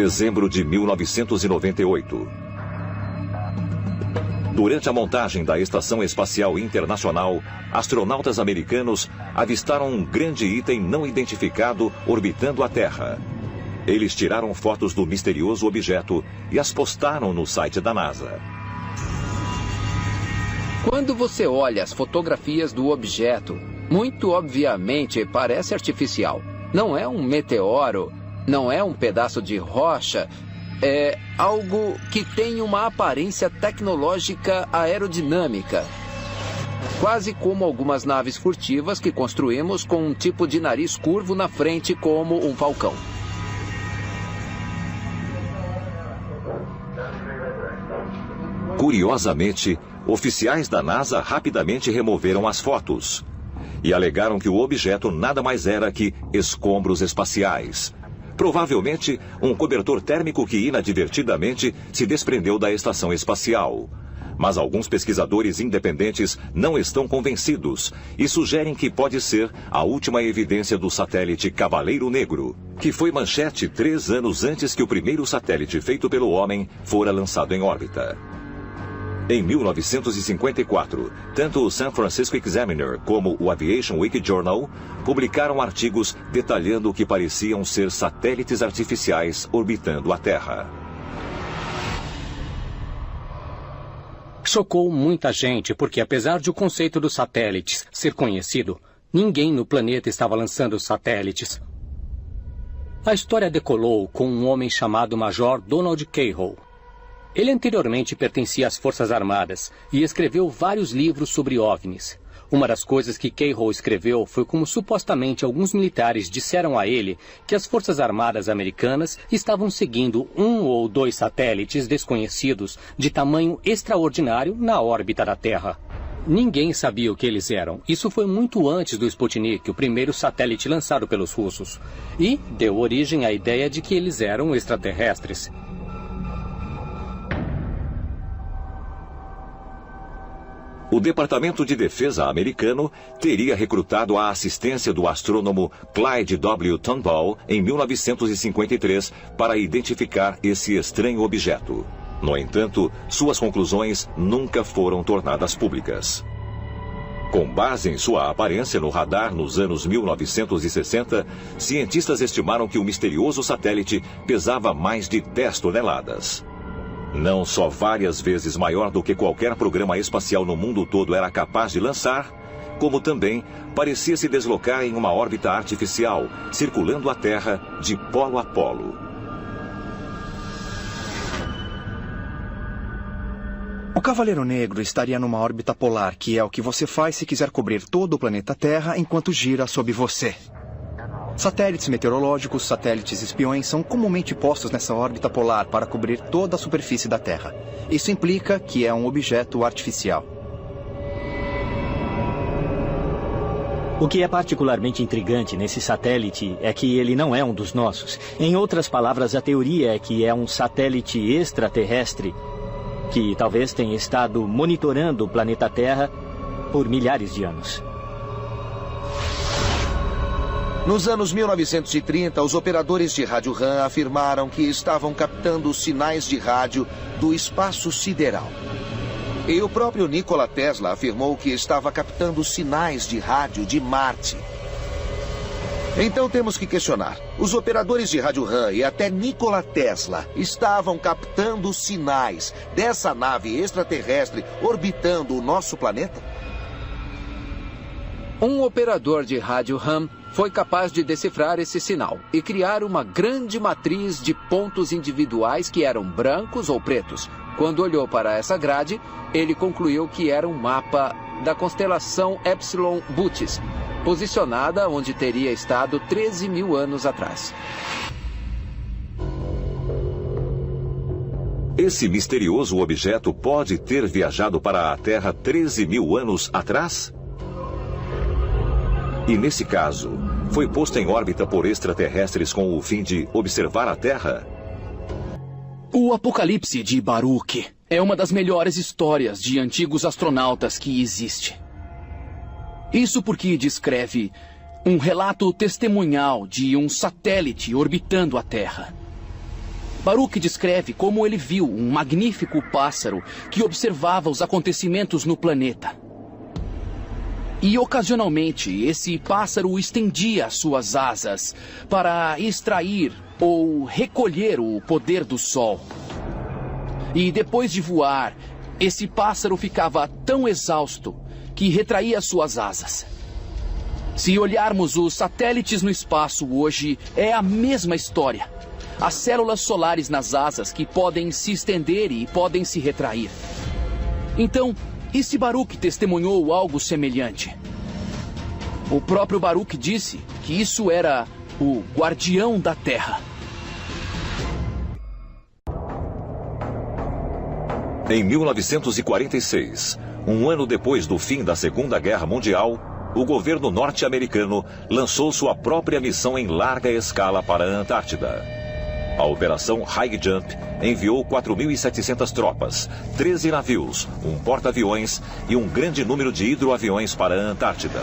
Dezembro de 1998. Durante a montagem da Estação Espacial Internacional, astronautas americanos avistaram um grande item não identificado orbitando a Terra. Eles tiraram fotos do misterioso objeto e as postaram no site da NASA. Quando você olha as fotografias do objeto, muito obviamente parece artificial. Não é um meteoro, não é um pedaço de rocha, é algo que tem uma aparência tecnológica aerodinâmica. Quase como algumas naves furtivas que construímos com um tipo de nariz curvo na frente como um falcão. Curiosamente, oficiais da NASA rapidamente removeram as fotos e alegaram que o objeto nada mais era que escombros espaciais. Provavelmente, um cobertor térmico que inadvertidamente se desprendeu da estação espacial. Mas alguns pesquisadores independentes não estão convencidos e sugerem que pode ser a última evidência do satélite Cavaleiro Negro, que foi manchete 3 anos antes que o primeiro satélite feito pelo homem fora lançado em órbita. Em 1954, tanto o San Francisco Examiner como o Aviation Week Journal publicaram artigos detalhando o que pareciam ser satélites artificiais orbitando a Terra. Chocou muita gente porque, apesar de o conceito dos satélites ser conhecido, ninguém no planeta estava lançando satélites. A história decolou com um homem chamado Major Donald Cahill. Ele anteriormente pertencia às Forças Armadas e escreveu vários livros sobre OVNIs. Uma das coisas que Cahill escreveu foi como supostamente alguns militares disseram a ele que as Forças Armadas americanas estavam seguindo 1 ou 2 satélites desconhecidos de tamanho extraordinário na órbita da Terra. Ninguém sabia o que eles eram. Isso foi muito antes do Sputnik, o primeiro satélite lançado pelos russos. E deu origem à ideia de que eles eram extraterrestres. O Departamento de Defesa americano teria recrutado a assistência do astrônomo Clyde W. Turnbull em 1953 para identificar esse estranho objeto. No entanto, suas conclusões nunca foram tornadas públicas. Com base em sua aparência no radar nos anos 1960, cientistas estimaram que o misterioso satélite pesava mais de 10 toneladas. Não só várias vezes maior do que qualquer programa espacial no mundo todo era capaz de lançar, como também parecia se deslocar em uma órbita artificial, circulando a Terra de polo a polo. O Cavaleiro Negro estaria numa órbita polar, que é o que você faz se quiser cobrir todo o planeta Terra enquanto gira sob você. Satélites meteorológicos, satélites espiões são comumente postos nessa órbita polar para cobrir toda a superfície da Terra. Isso implica que é um objeto artificial. O que é particularmente intrigante nesse satélite é que ele não é um dos nossos. Em outras palavras, a teoria é que é um satélite extraterrestre que talvez tenha estado monitorando o planeta Terra por milhares de anos. Nos anos 1930, os operadores de rádio RAM afirmaram que estavam captando sinais de rádio do espaço sideral. E o próprio Nikola Tesla afirmou que estava captando sinais de rádio de Marte. Então temos que questionar. Os operadores de rádio RAM e até Nikola Tesla estavam captando sinais dessa nave extraterrestre orbitando o nosso planeta? Um operador de rádio RAM foi capaz de decifrar esse sinal e criar uma grande matriz de pontos individuais que eram brancos ou pretos. Quando olhou para essa grade, ele concluiu que era um mapa da constelação Epsilon Bootes, posicionada onde teria estado 13 mil anos atrás. Esse misterioso objeto pode ter viajado para a Terra 13 mil anos atrás? E nesse caso, foi posto em órbita por extraterrestres com o fim de observar a Terra? O Apocalipse de Baruch é uma das melhores histórias de antigos astronautas que existe. Isso porque descreve um relato testemunhal de um satélite orbitando a Terra. Baruch descreve como ele viu um magnífico pássaro que observava os acontecimentos no planeta. E, ocasionalmente, esse pássaro estendia suas asas para extrair ou recolher o poder do sol. E depois de voar, esse pássaro ficava tão exausto que retraía suas asas. Se olharmos os satélites no espaço hoje, é a mesma história. As células solares nas asas que podem se estender e podem se retrair. Então, e se Baruch testemunhou algo semelhante? O próprio Baruch disse que isso era o guardião da Terra. Em 1946, um ano depois do fim da Segunda Guerra Mundial, o governo norte-americano lançou sua própria missão em larga escala para a Antártida. A Operação High Jump enviou 4.700 tropas, 13 navios, um porta-aviões e um grande número de hidroaviões para a Antártida.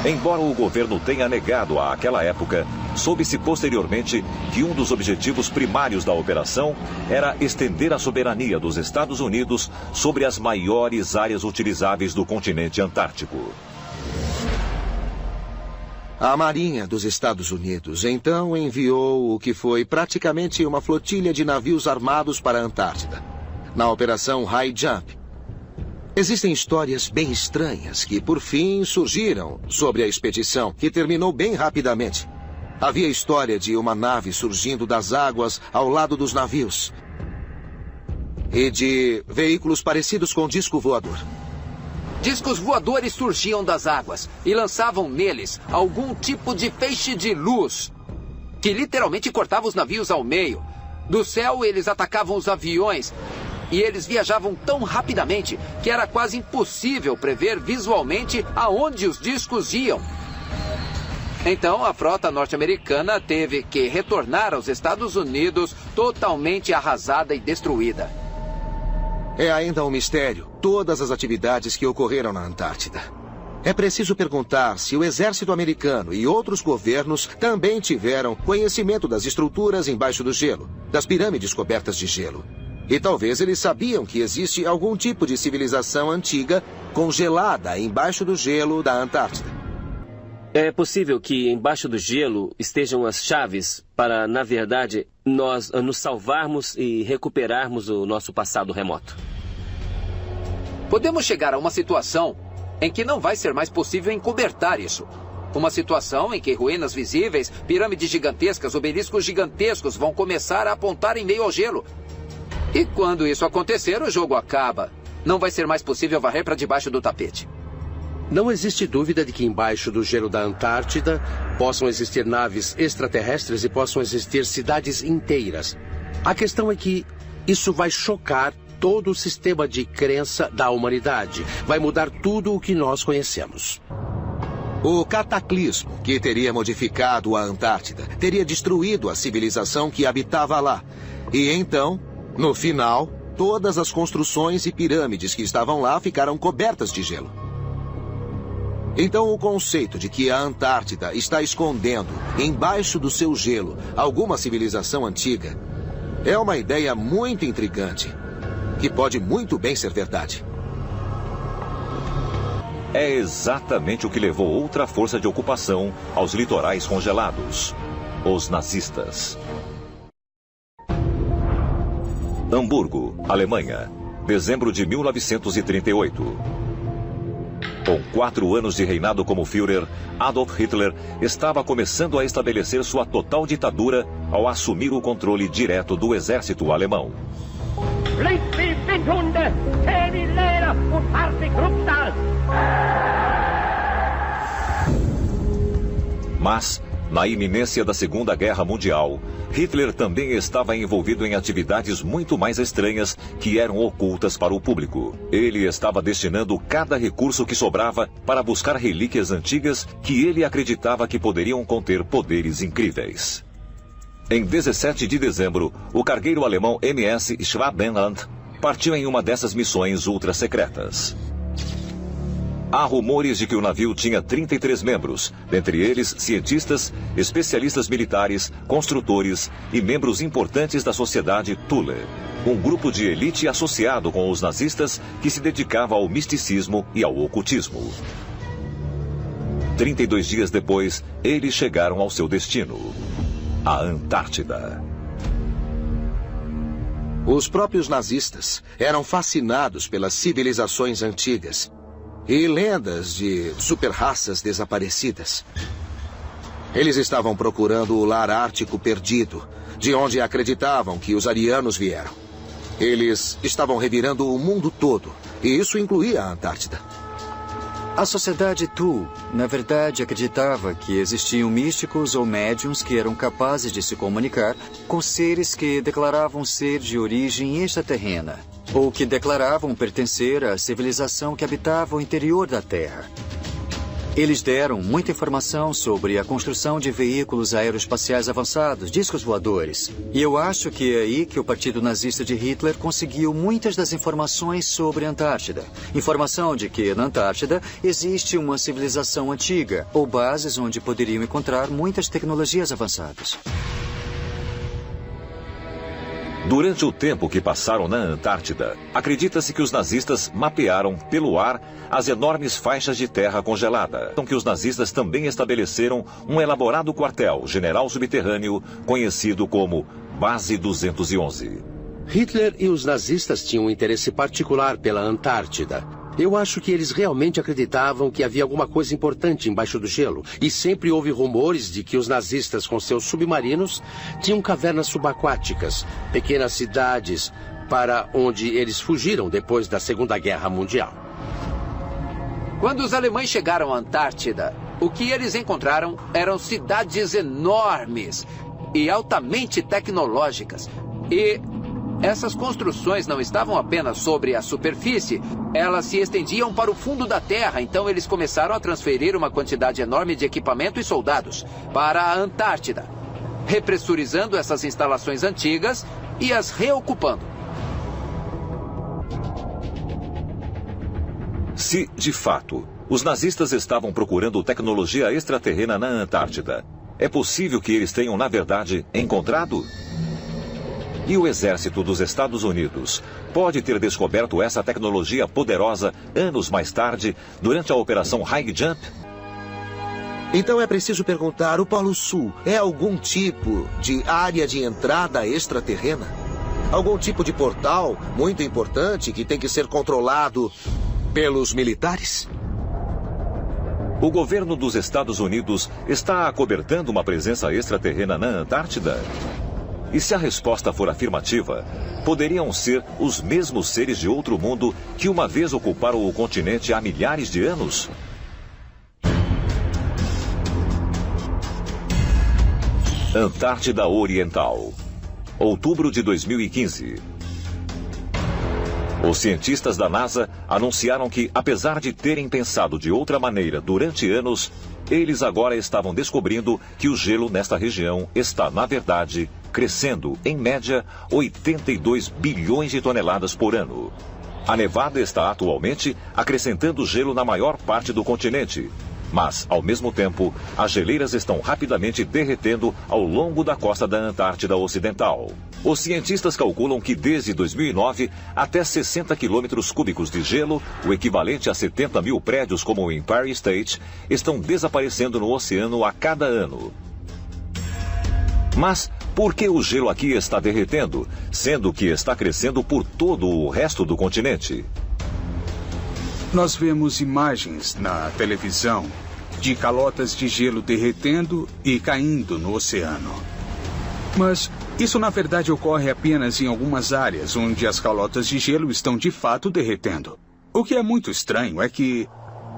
Embora o governo tenha negado àquela época, soube-se posteriormente que um dos objetivos primários da operação era estender a soberania dos Estados Unidos sobre as maiores áreas utilizáveis do continente antártico. A Marinha dos Estados Unidos, então, enviou o que foi praticamente uma flotilha de navios armados para a Antártida, na Operação High Jump. Existem histórias bem estranhas que, por fim, surgiram sobre a expedição, que terminou bem rapidamente. Havia a história de uma nave surgindo das águas ao lado dos navios e de veículos parecidos com disco voador. Discos voadores surgiam das águas e lançavam neles algum tipo de feixe de luz, que literalmente cortava os navios ao meio. Do céu, eles atacavam os aviões e eles viajavam tão rapidamente que era quase impossível prever visualmente aonde os discos iam. Então, a frota norte-americana teve que retornar aos Estados Unidos totalmente arrasada e destruída. É ainda um mistério todas as atividades que ocorreram na Antártida. É preciso perguntar se o exército americano e outros governos também tiveram conhecimento das estruturas embaixo do gelo, das pirâmides cobertas de gelo. E talvez eles sabiam que existe algum tipo de civilização antiga congelada embaixo do gelo da Antártida. É possível que embaixo do gelo estejam as chaves para, na verdade, nós nos salvarmos e recuperarmos o nosso passado remoto. Podemos chegar a uma situação em que não vai ser mais possível encobertar isso. Uma situação em que ruínas visíveis, pirâmides gigantescas, obeliscos gigantescos vão começar a apontar em meio ao gelo. E quando isso acontecer, o jogo acaba. Não vai ser mais possível varrer para debaixo do tapete. Não existe dúvida de que embaixo do gelo da Antártida possam existir naves extraterrestres e possam existir cidades inteiras. A questão é que isso vai chocar todo o sistema de crença da humanidade. Vai mudar tudo o que nós conhecemos. O cataclismo que teria modificado a Antártida teria destruído a civilização que habitava lá. E então, no final, todas as construções e pirâmides que estavam lá ficaram cobertas de gelo. Então, o conceito de que a Antártida está escondendo, embaixo do seu gelo, alguma civilização antiga, é uma ideia muito intrigante, que pode muito bem ser verdade. É exatamente o que levou outra força de ocupação aos litorais congelados: os nazistas. Hamburgo, Alemanha, dezembro de 1938. Com 4 anos de reinado como Führer, Adolf Hitler estava começando a estabelecer sua total ditadura ao assumir o controle direto do exército alemão. Mas, na iminência da Segunda Guerra Mundial, Hitler também estava envolvido em atividades muito mais estranhas que eram ocultas para o público. Ele estava destinando cada recurso que sobrava para buscar relíquias antigas que ele acreditava que poderiam conter poderes incríveis. Em 17 de dezembro, o cargueiro alemão MS Schwabenland partiu em uma dessas missões ultra-secretas. Há rumores de que o navio tinha 33 membros, dentre eles cientistas, especialistas militares, construtores e membros importantes da sociedade Thule, um grupo de elite associado com os nazistas que se dedicava ao misticismo e ao ocultismo. 32 dias depois, eles chegaram ao seu destino, a Antártida. Os próprios nazistas eram fascinados pelas civilizações antigas e lendas de super-raças desaparecidas. Eles estavam procurando o lar ártico perdido, de onde acreditavam que os arianos vieram. Eles estavam revirando o mundo todo, e isso incluía a Antártida. A sociedade Thule, na verdade, acreditava que existiam místicos ou médiuns que eram capazes de se comunicar com seres que declaravam ser de origem extraterrena, ou que declaravam pertencer à civilização que habitava o interior da Terra. Eles deram muita informação sobre a construção de veículos aeroespaciais avançados, discos voadores. E eu acho que é aí que o Partido Nazista de Hitler conseguiu muitas das informações sobre a Antártida. Informação de que na Antártida existe uma civilização antiga, ou bases onde poderiam encontrar muitas tecnologias avançadas. Durante o tempo que passaram na Antártida, acredita-se que os nazistas mapearam, pelo ar, as enormes faixas de terra congelada. Então que os nazistas também estabeleceram um elaborado quartel general subterrâneo, conhecido como Base 211. Hitler e os nazistas tinham um interesse particular pela Antártida. Eu acho que eles realmente acreditavam que havia alguma coisa importante embaixo do gelo. E sempre houve rumores de que os nazistas, com seus submarinos, tinham cavernas subaquáticas, pequenas cidades, para onde eles fugiram depois da Segunda Guerra Mundial. Quando os alemães chegaram à Antártida, o que eles encontraram eram cidades enormes e altamente tecnológicas. E essas construções não estavam apenas sobre a superfície, elas se estendiam para o fundo da Terra, então eles começaram a transferir uma quantidade enorme de equipamento e soldados para a Antártida, repressurizando essas instalações antigas e as reocupando. Se, de fato, os nazistas estavam procurando tecnologia extraterrena na Antártida, é possível que eles tenham, na verdade, encontrado? E o exército dos Estados Unidos pode ter descoberto essa tecnologia poderosa anos mais tarde, durante a Operação High Jump? Então é preciso perguntar, o Polo Sul é algum tipo de área de entrada extraterrena? Algum tipo de portal muito importante que tem que ser controlado pelos militares? O governo dos Estados Unidos está acobertando uma presença extraterrena na Antártida? E se a resposta for afirmativa, poderiam ser os mesmos seres de outro mundo que uma vez ocuparam o continente há milhares de anos? Antártida Oriental, outubro de 2015. Os cientistas da NASA anunciaram que, apesar de terem pensado de outra maneira durante anos, eles agora estavam descobrindo que o gelo nesta região está, na verdade, crescendo, em média, 82 bilhões de toneladas por ano. A nevada está atualmente acrescentando gelo na maior parte do continente. Mas, ao mesmo tempo, as geleiras estão rapidamente derretendo ao longo da costa da Antártida Ocidental. Os cientistas calculam que desde 2009, até 60 quilômetros cúbicos de gelo, o equivalente a 70 mil prédios como o Empire State, estão desaparecendo no oceano a cada ano. Mas por que o gelo aqui está derretendo, sendo que está crescendo por todo o resto do continente? Nós vemos imagens na televisão de calotas de gelo derretendo e caindo no oceano. Mas isso, na verdade, ocorre apenas em algumas áreas onde as calotas de gelo estão de fato derretendo. O que é muito estranho é que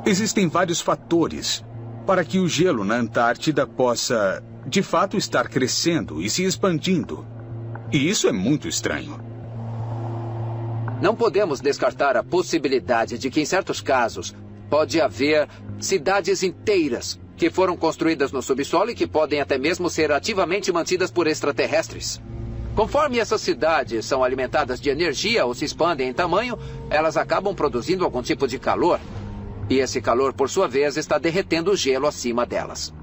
existem vários fatores para que o gelo na Antártida possa, de fato, estar crescendo e se expandindo. E isso é muito estranho. Não podemos descartar a possibilidade de que, em certos casos, pode haver cidades inteiras que foram construídas no subsolo e que podem até mesmo ser ativamente mantidas por extraterrestres. Conforme essas cidades são alimentadas de energia ou se expandem em tamanho, elas acabam produzindo algum tipo de calor. E esse calor, por sua vez, está derretendo o gelo acima delas.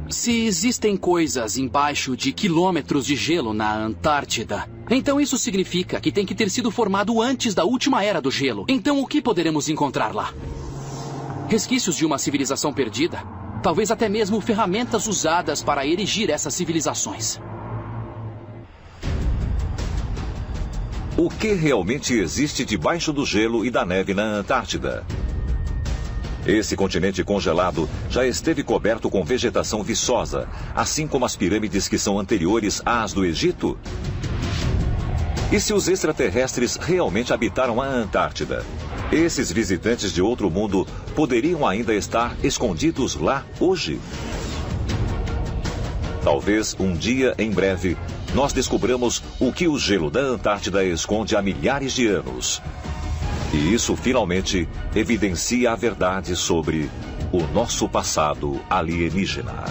Se existem coisas embaixo de quilômetros de gelo na Antártida, então isso significa que tem que ter sido formado antes da última era do gelo. Então o que poderemos encontrar lá? Resquícios de uma civilização perdida? Talvez até mesmo ferramentas usadas para erigir essas civilizações. O que realmente existe debaixo do gelo e da neve na Antártida? Esse continente congelado já esteve coberto com vegetação viçosa, assim como as pirâmides que são anteriores às do Egito? E se os extraterrestres realmente habitaram a Antártida? Esses visitantes de outro mundo poderiam ainda estar escondidos lá hoje? Talvez um dia, em breve, nós descobramos o que o gelo da Antártida esconde há milhares de anos. E isso finalmente evidencia a verdade sobre o nosso passado alienígena.